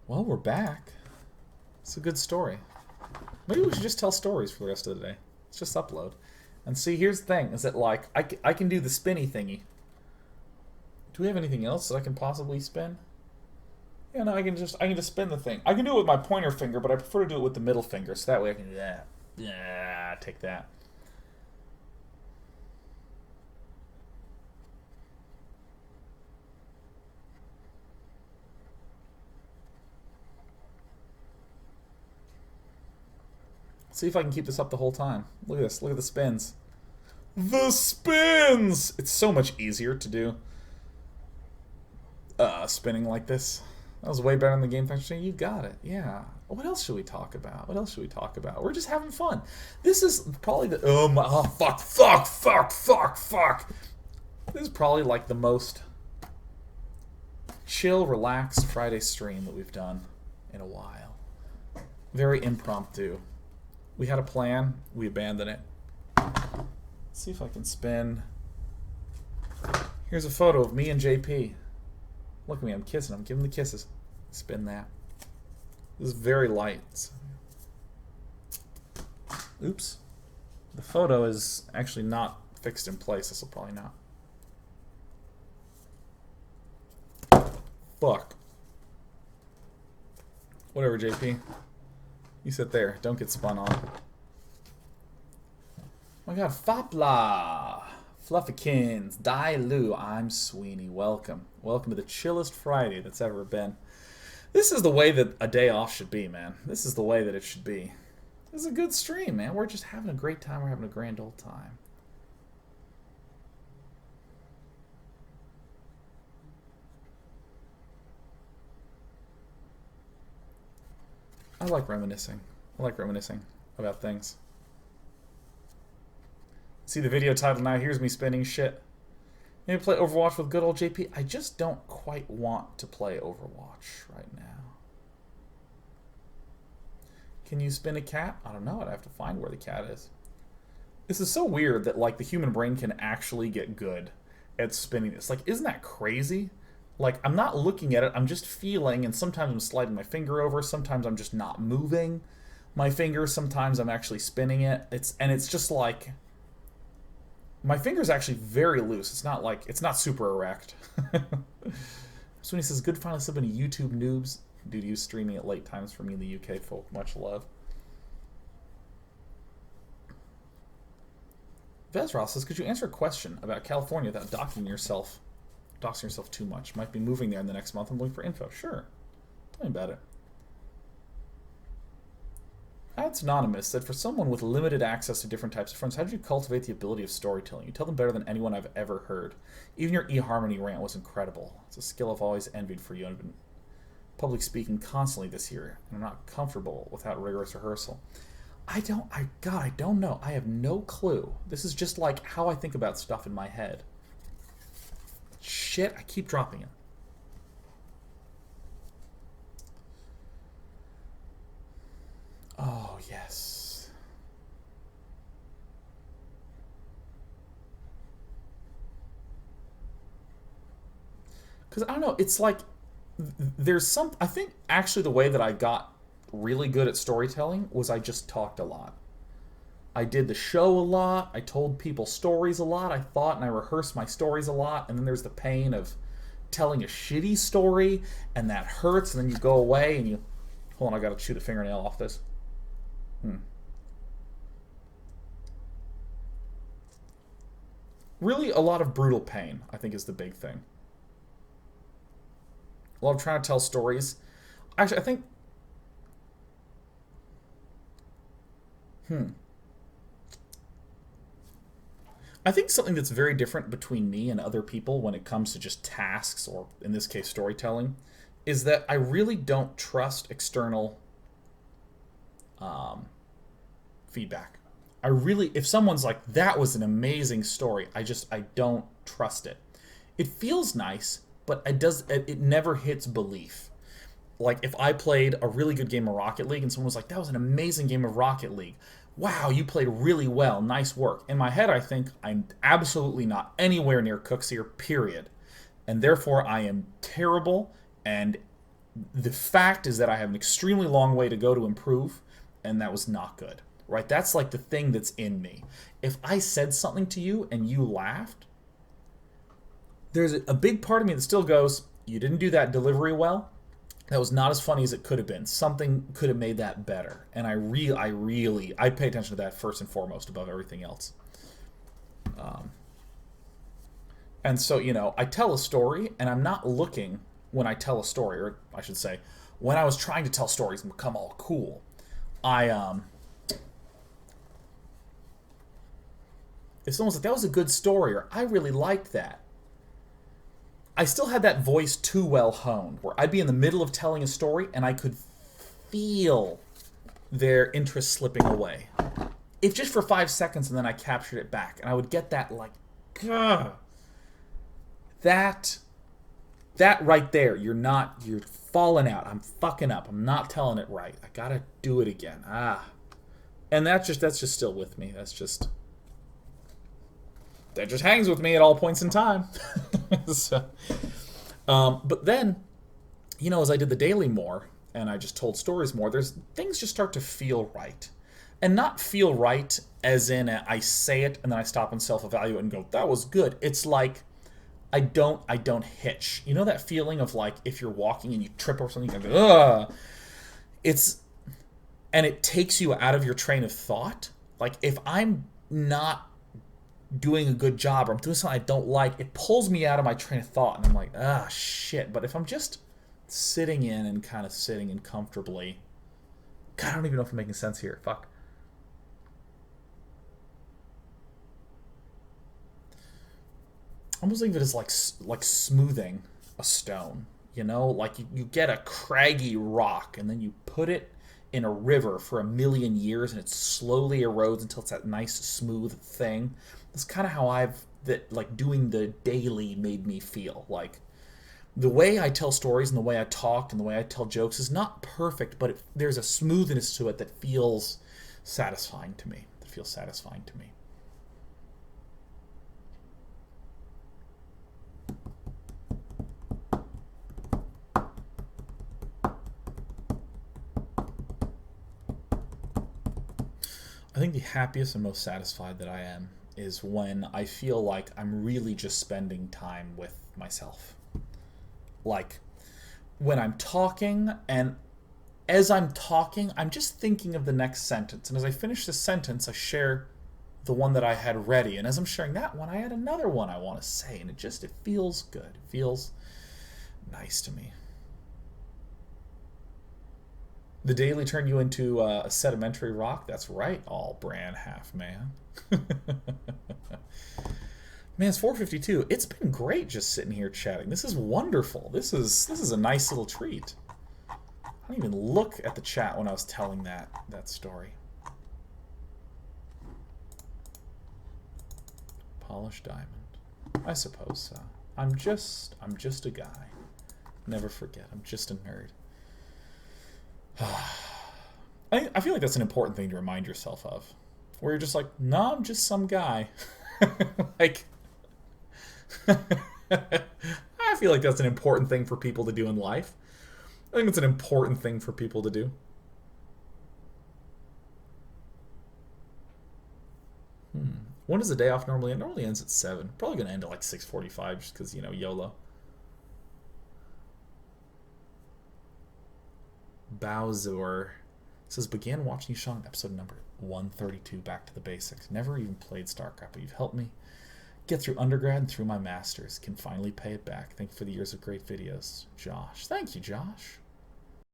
Well, we're back. It's a good story. Maybe we should just tell stories for the rest of the day. Let's just upload. And see, here's the thing, is that, like, I can do the spinny thingy. Do we have anything else that I can possibly spin? Yeah, no, I can just spin the thing. I can do it with my pointer finger, but I prefer to do it with the middle finger, so that way I can do that. Yeah, take that. See if I can keep this up the whole time. Look at this. Look at the spins. The spins! It's so much easier to do spinning like this. That was way better than the game function. You got it. Yeah. What else should we talk about? What else should we talk about? We're just having fun. This is probably the... Oh, fuck. This is probably like the most chill, relaxed Friday stream that we've done in a while. Very impromptu. We had a plan. We abandoned it. Let's see if I can spin. Here's a photo of me and JP. Look at me, I'm kissing him. Give him the kisses. Spin that. This is very light. Oops. The photo is actually not fixed in place. This will probably not. Fuck. Whatever, JP. You sit there. Don't get spun on. Oh my god, Fopla! Fluffykins, Dai Lu, I'm Sweeney. Welcome. Welcome to the chillest Friday that's ever been. This is the way that a day off should be, man. This is the way that it should be. This is a good stream, man. We're just having a great time. We're having a grand old time. I like reminiscing. I like reminiscing about things. See the video title now? Here's me spinning shit. Maybe play Overwatch with good old JP. I just don't quite want to play Overwatch right now. Can you spin a cat? I don't know. I'd have to find where the cat is. This is so weird that, like, the human brain can actually get good at spinning this. Like, isn't that crazy? Like, I'm not looking at it. I'm just feeling, and sometimes I'm sliding my finger over. Sometimes I'm just not moving my finger. Sometimes I'm actually spinning it. It's just like... My finger's actually very loose. It's not like, it's not super erect. So when he says, good finally slipping to YouTube noobs due to you streaming at late times for me in the UK folk. Much love. Vezros says, could you answer a question about California without doxing yourself too much? Might be moving there in the next month. I'm looking for info. Sure. Tell me about it. That's Anonymous said, for someone with limited access to different types of friends, how did you cultivate the ability of storytelling? You tell them better than anyone I've ever heard. Even your eHarmony rant was incredible. It's a skill I've always envied for you. I've been public speaking constantly this year, and I'm not comfortable without rigorous rehearsal. I don't know. I have no clue. This is just like how I think about stuff in my head. Shit, I keep dropping it. Oh, yes. Because, I don't know, it's like, there's some... I think, actually, the way that I got really good at storytelling was I just talked a lot. I did the show a lot, I told people stories a lot, I thought and I rehearsed my stories a lot, and then there's the pain of telling a shitty story, and that hurts, and then you go away, and you... Hold on, I gotta shoot a fingernail off this. Really, a lot of brutal pain, I think, is the big thing. A lot of trying to tell stories. Actually, I think... I think something that's very different between me and other people when it comes to just tasks, or in this case, storytelling, is that I really don't trust external feedback. I really, if someone's like, that was an amazing story, I don't trust it. It feels nice, but it never hits belief. Like, if I played a really good game of Rocket League and someone was like, that was an amazing game of Rocket League. Wow, you played really well. Nice work. In my head, I think I'm absolutely not anywhere near Cooksier, period. And therefore, I am terrible, and The fact is that I have an extremely long way to go to improve, and that was not good. Right? That's like the thing that's in me. If I said something to you and you laughed, there's a big part of me that still goes, you didn't do that delivery well. That was not as funny as it could have been. Something could have made that better. And I pay attention to that first and foremost above everything else. And so, I tell a story, and I'm not looking when I tell a story, or I should say, when I was trying to tell stories and become all cool, if someone's like, that was a good story, or I really liked that, I still had that voice too well honed, where I'd be in the middle of telling a story, and I could feel their interest slipping away. If just for 5 seconds, and then I captured it back, and I would get that, like, Gah. That right there, you're falling out. I'm fucking up. I'm not telling it right. I gotta do it again. And that's just still with me. That just hangs with me at all points in time. So, but then, as I did the daily more, and I just told stories more, things just start to feel right. And not feel right as in I say it and then I stop and self-evaluate and go, that was good. It's like, I don't hitch. You know that feeling of like if you're walking and you trip or something, you go, ugh. And it takes you out of your train of thought. Like if I'm not doing a good job or I'm doing something I don't like, it pulls me out of my train of thought and I'm like, shit. But if I'm just sitting in and kind of sitting in comfortably, God, I don't even know if I'm making sense here. Fuck. Almost think of it as like smoothing a stone. Like you get a craggy rock and then you put it in a river for 1,000,000 years and it slowly erodes until it's that nice smooth thing. That's kind of how doing the daily made me feel. Like the way I tell stories and the way I talk and the way I tell jokes is not perfect, but there's a smoothness to it that feels satisfying to me. I think the happiest and most satisfied that I am is when I feel like I'm really just spending time with myself. Like when I'm talking, and as I'm talking, I'm just thinking of the next sentence. And as I finish the sentence, I share the one that I had ready. And as I'm sharing that one, I had another one I want to say. And it feels good. It feels nice to me. The daily turned you into a sedimentary rock? That's right, all bran half man. Man, it's 4:52. It's been great just sitting here chatting. This is wonderful. This is a nice little treat. I didn't even look at the chat when I was telling that story. Polished diamond. I suppose so. I'm just a guy. Never forget. I'm just a nerd. I feel like that's an important thing to remind yourself of. Where you're just like, no, I'm just some guy. Like, I feel like that's an important thing for people to do in life. I think it's an important thing for people to do. When does the day off normally end? It normally ends at 7. Probably going to end at like 6:45 just because, YOLO. Bowser says, began watching you, Sean, episode number 132, Back to the Basics. Never even played StarCraft, but you've helped me get through undergrad and through my masters. Can finally pay it back. Thank you for the years of great videos. Josh. Thank you, Josh.